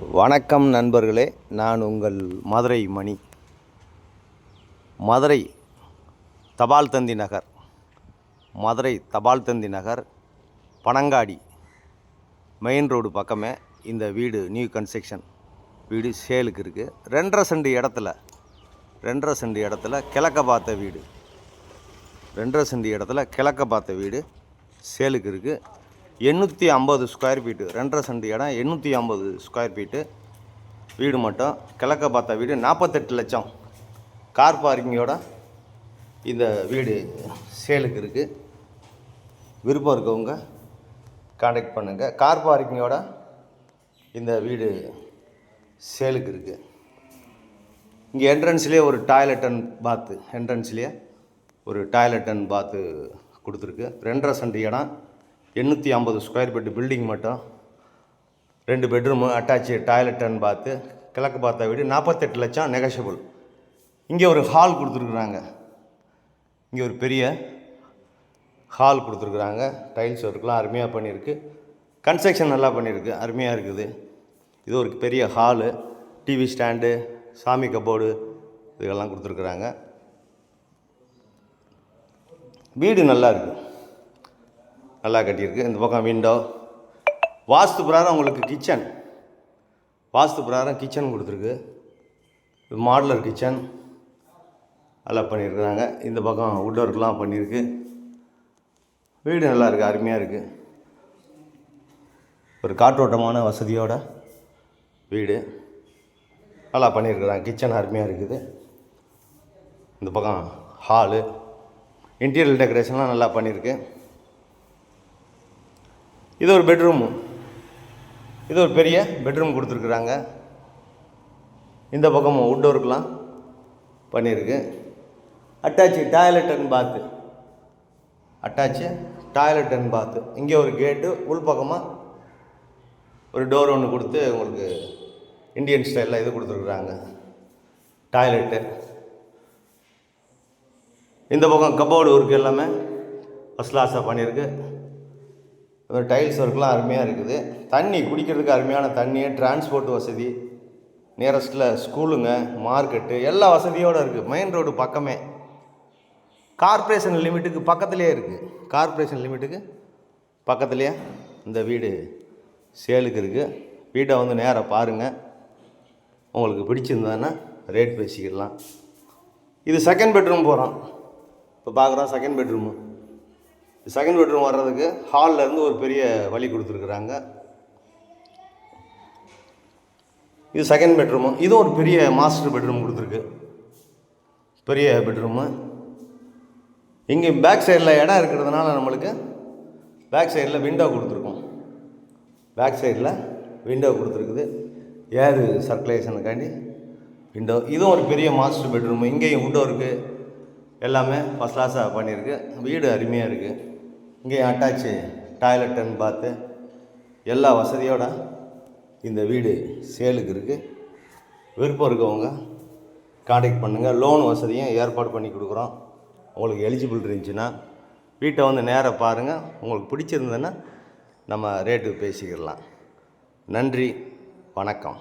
வணக்கம் நண்பர்களே, நான் உங்கள் மதுரை மணி. மதுரை தபால் தந்தி நகர், மதுரை தபால் தந்தி நகர் பனங்காடி மெயின் ரோடு பக்கமே இந்த வீடு நியூ கன்ஸ்ட்ரக்ஷன் வீடு சேலுக்கு இருக்குது. 2.5 சென்ட் இடத்துல 2.5 சென்ட் இடத்துல கிழக்க பார்த்த வீடு 2.5 சென்ட் இடத்துல கிழக்க பார்த்த வீடு சேலுக்கு இருக்குது. 850 ஸ்கொயர் ஃபீட்டு, 2.5 சென்ட் இடம், 850 ஸ்கொயர் ஃபீட்டு வீடு மட்டும். கிழக்க பார்த்த வீடு 48 லட்சம். கார் பார்க்கிங்கோட இந்த வீடு சேலுக்கு இருக்குது. விருப்பம் இருக்கவங்க கான்டாக்ட் பண்ணுங்கள். கார் பார்க்கிங்கோட இந்த வீடு சேலுக்கு இருக்குது. இங்கே என்ட்ரன்ஸ்லேயே ஒரு டாய்லெட் அண்ட் பாத்து, என்ட்ரன்ஸ்லேயே ஒரு டாய்லெட் அண்ட் பாத்து கொடுத்துருக்கு. 2.5 சென்ட் இடம், 850 ஸ்கொயர் ஃபீட் பில்டிங் மட்டும், 2 பெட்ரூமு, அட்டாச்சு டாய்லெட் அண்ட் பாத்து, கிழக்கு பார்த்த வீடு. 48 லட்சம் நெகஷியபிள். இங்கே ஒரு ஹால் கொடுத்துருக்குறாங்க. இங்கே ஒரு பெரிய ஹால் கொடுத்துருக்குறாங்க. டைல்ஸ் ஒர்க்லாம் அருமையாக பண்ணியிருக்கு. கன்ஸ்ட்ரக்ஷன் நல்லா பண்ணியிருக்கு, அருமையாக இருக்குது. இது ஒரு பெரிய ஹாலு, டிவி ஸ்டாண்டு, சாமி கப்போர்டு இதெல்லாம் கொடுத்துருக்குறாங்க. வீடு நல்லா இருக்குது, நல்லா கட்டியிருக்கு. இந்த பக்கம் விண்டோ, வாஸ்து பிரகாரம் உங்களுக்கு கிச்சன், வாஸ்து பிரகாரம் கிச்சன் கொடுத்துருக்கு. மாடுலர் கிச்சன் நல்லா பண்ணியிருக்கிறாங்க. இந்த பக்கம் வுட் ஒர்க்லாம் பண்ணியிருக்கு. வீடு நல்லா இருக்குது, அருமையாக இருக்குது. ஒரு காற்றோட்டமான வசதியோட வீடு நல்லா பண்ணியிருக்கிறாங்க. கிச்சன் அருமையாக இருக்குது. இந்த பக்கம் ஹாலு, இன்டீரியர் டெக்கரேஷன்லாம் நல்லா பண்ணியிருக்கு. இது ஒரு பெட்ரூமு, இது ஒரு பெரிய பெட்ரூம் கொடுத்துருக்குறாங்க. இந்த பக்கமும் வுட் ஒர்க்லாம் பண்ணியிருக்கு. அட்டாச்சு டாய்லெட் அண்ட் பாத்து, அட்டாச்சு டாய்லெட் அண்ட் பாத்து. இங்கே ஒரு கேட்டு, உள் பக்கமாக ஒரு டோர் ஒன்று கொடுத்து உங்களுக்கு இந்தியன் ஸ்டைலில் இது கொடுத்துருக்குறாங்க டாய்லெட்டு. இந்த பக்கம் கப்போர்டு ஒர்க் எல்லாமே ஃபஸ்ட் கிளாஸாக பண்ணியிருக்கு. டைல்ஸ் ஒர்க்லாம் அருமையாக இருக்குது. தண்ணி குடிக்கிறதுக்கு அருமையான தண்ணி, டிரான்ஸ்போர்ட் வசதி, நியரஸ்ட்டில் ஸ்கூலுங்க, மார்க்கெட்டு எல்லா வசதியோடு இருக்குது. மெயின் ரோடு பக்கமே, கார்ப்பரேஷன் லிமிட்டுக்கு பக்கத்துலேயே இருக்குது. கார்ப்பரேஷன் லிமிட்டுக்கு பக்கத்துலேயே இந்த வீடு சேலுக்கு இருக்குது. வீட்டை வந்து நேராக பாருங்கள். உங்களுக்கு பிடிச்சிருந்ததுன்னா ரேட் பேசிக்கிடலாம். இது செகண்ட் பெட்ரூம் போகிறோம். இப்போ பார்க்குறோம் செகண்ட் பெட்ரூமு. செகண்ட் பெட்ரூம் வர்றதுக்கு ஹால்லேருந்து ஒரு பெரிய வழி கொடுத்துருக்குறாங்க. இது செகண்ட் பெட்ரூமு. இதுவும் ஒரு பெரிய மாஸ்டர் பெட்ரூம் கொடுத்துருக்கு, பெரிய பெட்ரூமு. இங்கே பேக் சைடில் இடம் இருக்கிறதுனால நம்மளுக்கு பேக் சைடில் விண்டோ கொடுத்துருக்கோம். பேக் சைடில் விண்டோ கொடுத்துருக்குது, ஏர் சர்க்குலேஷனுக்காண்டி விண்டோ. இதுவும் ஒரு பெரிய மாஸ்டர் பெட்ரூமு. இங்கேயும் விண்டோ இருக்குது, எல்லாமே ஃபஸ்ட் கிளாஸாக பண்ணியிருக்கு. வீடு அருமையாக இருக்குது. இங்கே அட்டாச்சு டாய்லெட் அண்ட் பாத்து எல்லா வசதியோட இந்த வீடு சேலுக்கு இருக்குது. விருப்பம் இருக்கவங்க கான்டாக்ட் பண்ணுங்கள். லோன் வசதியும் ஏற்பாடு பண்ணி கொடுக்குறோம். உங்களுக்கு எலிஜிபிள் இருந்துச்சுன்னா வீட்டை வந்து நேராக பாருங்கள். உங்களுக்கு பிடிச்சிருந்ததுன்னா நம்ம ரேட்டு பேசிக்கிடலாம். நன்றி, வணக்கம்.